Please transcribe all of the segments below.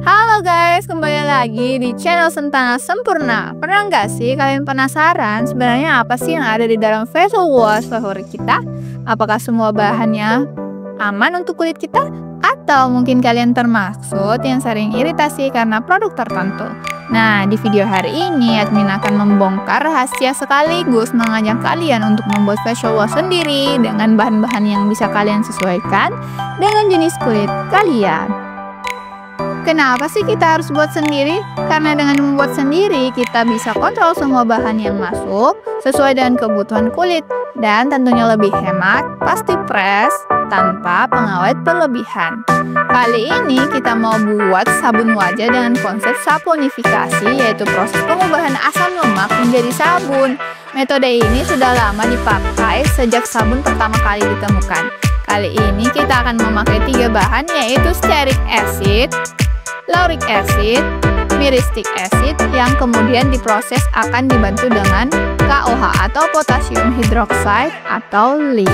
Halo guys, kembali lagi di channel Sentana Sempurna. Pernah nggak sih kalian penasaran sebenarnya apa sih yang ada di dalam facial wash favorit kita? Apakah semua bahannya aman untuk kulit kita? Atau mungkin kalian termaksud yang sering iritasi karena produk tertentu? Nah, di video hari ini admin akan membongkar rahasia sekaligus mengajak kalian untuk membuat facial wash sendiri dengan bahan-bahan yang bisa kalian sesuaikan dengan jenis kulit kalian. Kenapa sih kita harus buat sendiri? Karena dengan membuat sendiri, kita bisa kontrol semua bahan yang masuk sesuai dengan kebutuhan kulit dan tentunya lebih hemat, pasti fresh, tanpa pengawet berlebihan. Kali ini kita mau buat sabun wajah dengan konsep saponifikasi, yaitu proses pengubahan asam lemak menjadi sabun. Metode ini sudah lama dipakai sejak sabun pertama kali ditemukan. Kali ini kita akan memakai 3 bahan, yaitu stearic acid, lauric acid, myristic acid yang kemudian diproses akan dibantu dengan KOH atau potassium hydroxide atau LI.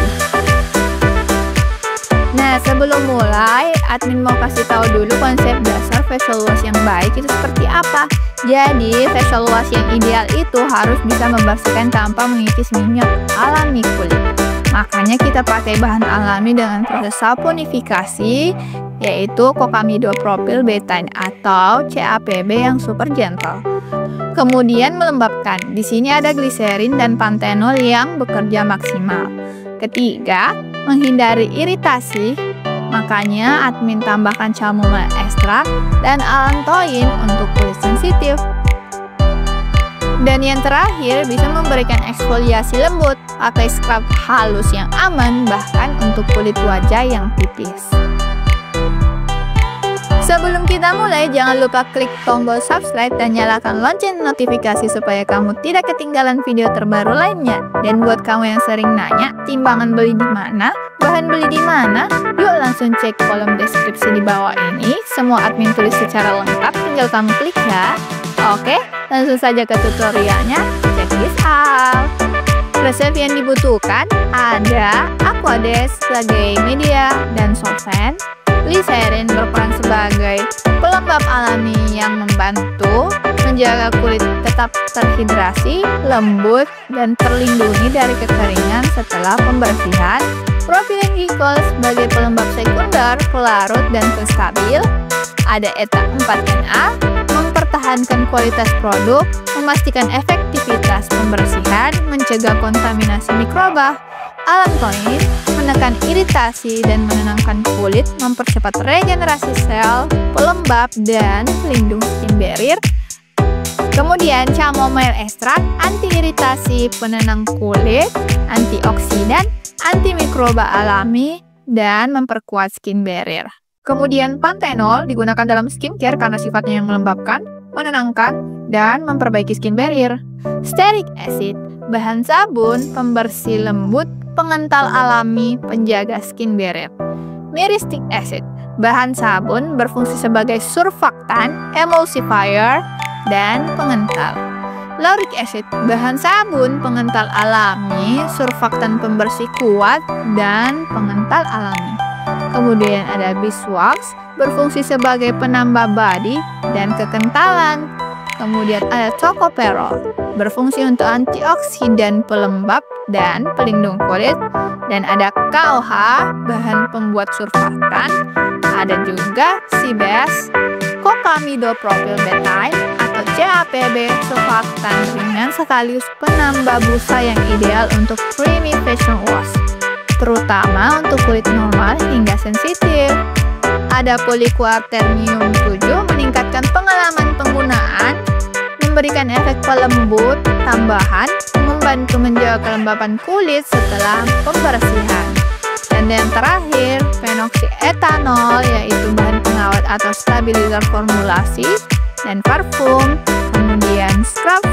Nah, sebelum mulai, admin mau kasih tahu dulu konsep dasar facial wash yang baik itu seperti apa. Jadi, facial wash yang ideal itu harus bisa membersihkan tanpa mengikis minyak alami kulit. Makanya kita pakai bahan alami dengan proses saponifikasi, yaitu Cocamidopropyl betaine atau CAPB yang super gentle. Kemudian melembabkan. Di sini ada gliserin dan pantenol yang bekerja maksimal. Ketiga, menghindari iritasi. Makanya admin tambahkan chamomile extract dan allantoin untuk kulit sensitif. Dan yang terakhir, bisa memberikan eksfoliasi lembut, pakai scrub halus yang aman, bahkan untuk kulit wajah yang tipis. Sebelum kita mulai, jangan lupa klik tombol subscribe dan nyalakan lonceng notifikasi supaya kamu tidak ketinggalan video terbaru lainnya. Dan buat kamu yang sering nanya, timbangan beli di mana, bahan beli di mana, yuk langsung cek kolom deskripsi di bawah ini. Semua admin tulis secara lengkap, tinggal kamu klik ya. Oke, langsung saja ke tutorialnya. Check this out. Resep yang dibutuhkan ada Aquades sebagai media dan solvent, gliserin berperan sebagai pelembab alami yang membantu menjaga kulit tetap terhidrasi, lembut, dan terlindungi dari kekeringan setelah pembersihan, propylene glycol sebagai pelembab sekunder, pelarut, dan penstabil, ada ETA 4NA, mempertahankan kualitas produk, memastikan efektivitas pembersihan, mencegah kontaminasi mikroba, allantoin, menekan iritasi dan menenangkan kulit, mempercepat regenerasi sel, pelembab dan pelindung skin barrier. Kemudian chamomile extract, anti iritasi, penenang kulit, antioksidan, antimikroba alami, dan memperkuat skin barrier. Kemudian pantenol digunakan dalam skincare karena sifatnya yang melembabkan, menenangkan, dan memperbaiki skin barrier. Stearic acid, bahan sabun, pembersih lembut, pengental alami, penjaga skin barrier. Myristic acid, bahan sabun berfungsi sebagai surfaktan, emulsifier, dan pengental. Lauric acid, bahan sabun, pengental alami, surfaktan pembersih kuat, dan pengental alami. Kemudian ada beeswax, berfungsi sebagai penambah body dan kekentalan. Kemudian ada tocopherol, berfungsi untuk antioksidan, pelembab, dan pelindung kulit. Dan ada KOH, bahan pembuat surfaktan. Ada juga CBS, Cocamidopropyl betaine atau CAPB, surfaktan ringan sekaligus penambah busa yang ideal untuk creamy facial wash, terutama untuk kulit normal hingga sensitif. Ada polyquaternium 7, meningkatkan pengalaman penggunaan, memberikan efek pelembut tambahan, membantu menjaga kelembapan kulit setelah pembersihan. Dan yang terakhir, phenoxyetanol, yaitu bahan pengawet atau stabilizer formulasi dan parfum. Kemudian scrub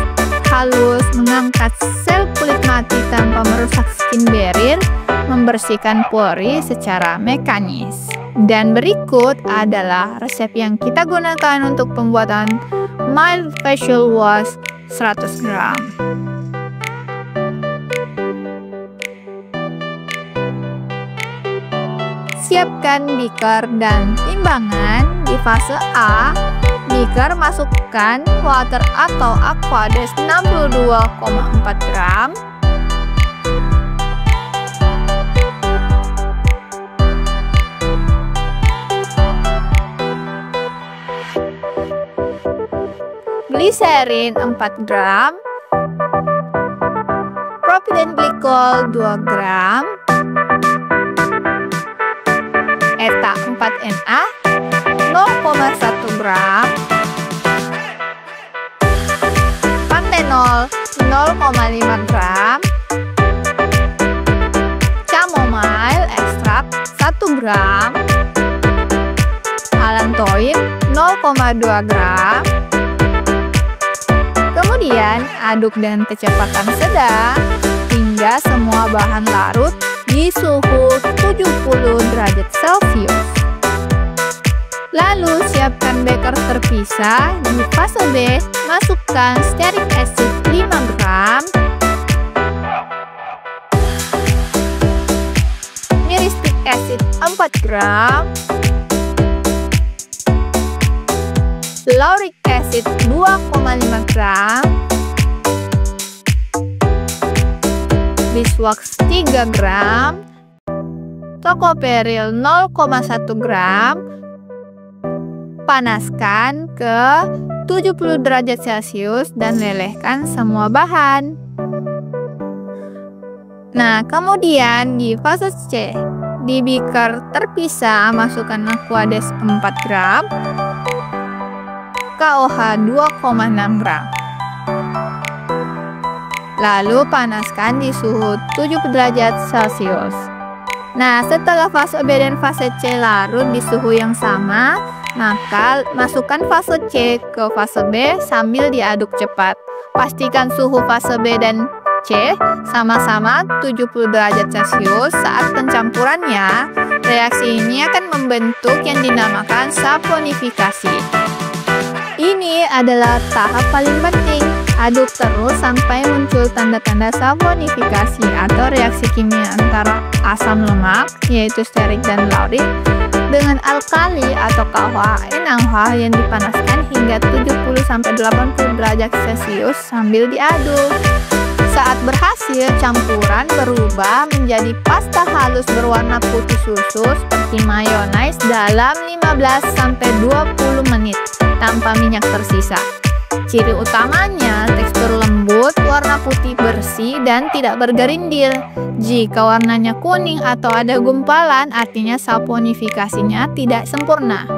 halus, mengangkat sel kulit mati tanpa merusak skin barrier, membersihkan pori secara mekanis. Dan berikut adalah resep yang kita gunakan untuk pembuatan mild facial wash 100 gram. Siapkan beaker dan timbangan. Di Di fase A, beaker masukkan water atau Aquades 62,4 gram, gliserin 4 gram, propylene glycol 2 gram, eta 4Na 0,1 gram, pantenol 0,5 gram, chamomile ekstrak 1 gram, allantoin 0,2 gram. Kemudian aduk dengan kecepatan sedang hingga semua bahan larut di suhu 70 derajat Celcius. Lalu siapkan beker terpisah. Di fase B, masukkan stearic acid 5 gram, myristic acid 4 gram, lauric acid 2,5 gram, beeswax 3 gram, tocopherol 0,1 gram. Panaskan ke 70 derajat Celcius dan lelehkan semua bahan. Nah, kemudian di fase C, di beaker terpisah masukkan Aquades 4 gram, KOH 2,6 gram. Lalu panaskan di suhu 70 derajat Celcius. Nah, setelah fase B dan fase C larut di suhu yang sama, maka masukkan fase C ke fase B sambil diaduk cepat. Pastikan suhu fase B dan C sama-sama 70 derajat Celcius saat pencampurannya. Reaksi ini akan membentuk yang dinamakan saponifikasi. Ini adalah tahap paling penting. Aduk terus sampai muncul tanda-tanda saponifikasi atau reaksi kimia antara asam lemak, yaitu stearik dan laurik, dengan alkali atau KOH NaOH yang dipanaskan hingga 70-80 derajat Celcius sambil diaduk. Saat berhasil, campuran berubah menjadi pasta halus berwarna putih susu seperti mayonaise dalam 15-20 menit tanpa minyak tersisa. Ciri utamanya tekstur lembut, warna putih bersih, dan tidak bergerindil. Jika warnanya kuning atau ada gumpalan, artinya saponifikasinya tidak sempurna.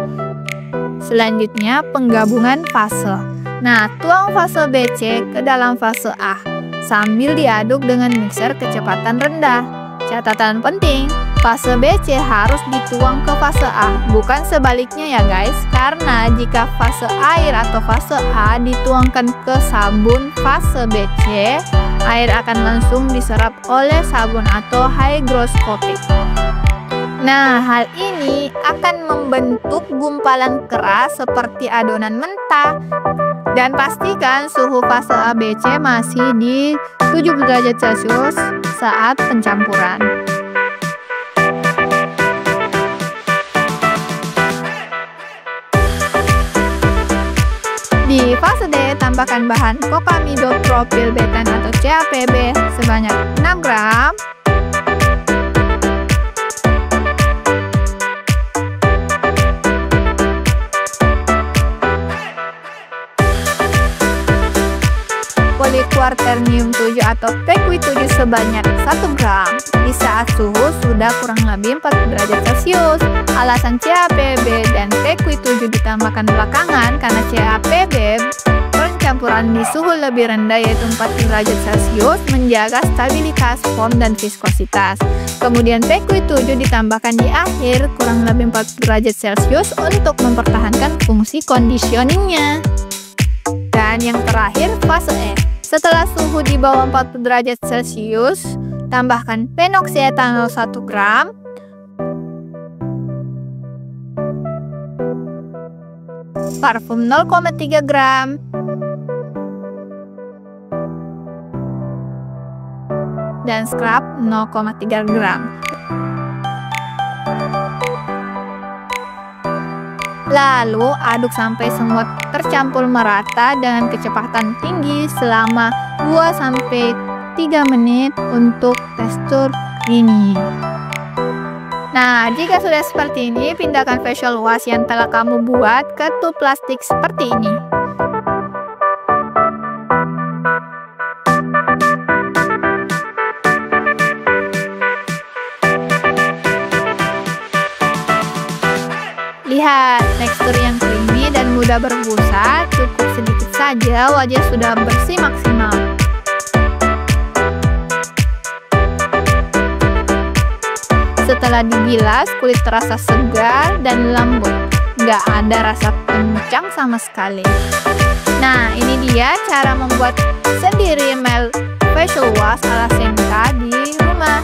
Selanjutnya, penggabungan fase. Nah, tuang fase BC ke dalam fase A sambil diaduk dengan mixer kecepatan rendah. Catatan penting, fase BC harus dituang ke fase A, bukan sebaliknya ya guys, karena jika fase air atau fase A dituangkan ke sabun fase BC, air akan langsung diserap oleh sabun atau hygroscopic. Nah, hal ini akan membentuk gumpalan keras seperti adonan mentah. Dan pastikan suhu fase ABC masih di 70 derajat Celcius saat pencampuran. Di fase D, tambahkan bahan kokamidopropylbetane atau CAPB sebanyak 6 gram. Polikwarternium 7 atau PQ7 sebanyak 1 gram di saat suhu sudah kurang lebih 40 derajat Celcius. Alasan CAPB dan PQ7 ditambahkan belakangan karena CAPB pencampuran di suhu lebih rendah yaitu 40 derajat Celcius menjaga stabilitas form dan viskositas. Kemudian PQ7 ditambahkan di akhir kurang lebih 40 derajat Celcius untuk mempertahankan fungsi conditioningnya. Dan yang terakhir fase E. Setelah suhu di bawah 40 derajat Celcius, tambahkan phenoxyetanol 1 gram, parfum 0,3 gram, dan scrub 0,3 gram. Lalu aduk sampai semua tercampur merata dengan kecepatan tinggi selama 2-3 menit untuk tekstur ini. Nah, jika sudah seperti ini, pindahkan facial wash yang telah kamu buat ke tub plastik seperti ini. Lihat, tekstur yang creamy dan mudah berbusa, cukup sedikit saja wajah sudah bersih maksimal. Setelah dibilas, kulit terasa segar dan lembut. Nggak ada rasa kencang sama sekali. Nah, ini dia cara membuat sendiri melt facial wash ala Senka di rumah.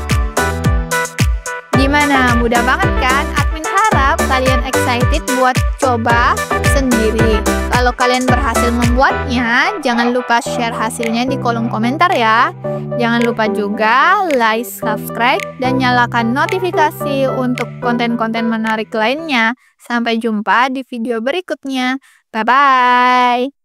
Gimana? Mudah banget kan? Admin harap kalian excited buat coba sendiri. Kalau kalian berhasil membuatnya, jangan lupa share hasilnya di kolom komentar ya. Jangan lupa juga like, subscribe, dan nyalakan notifikasi untuk konten-konten menarik lainnya. Sampai jumpa di video berikutnya. Bye-bye!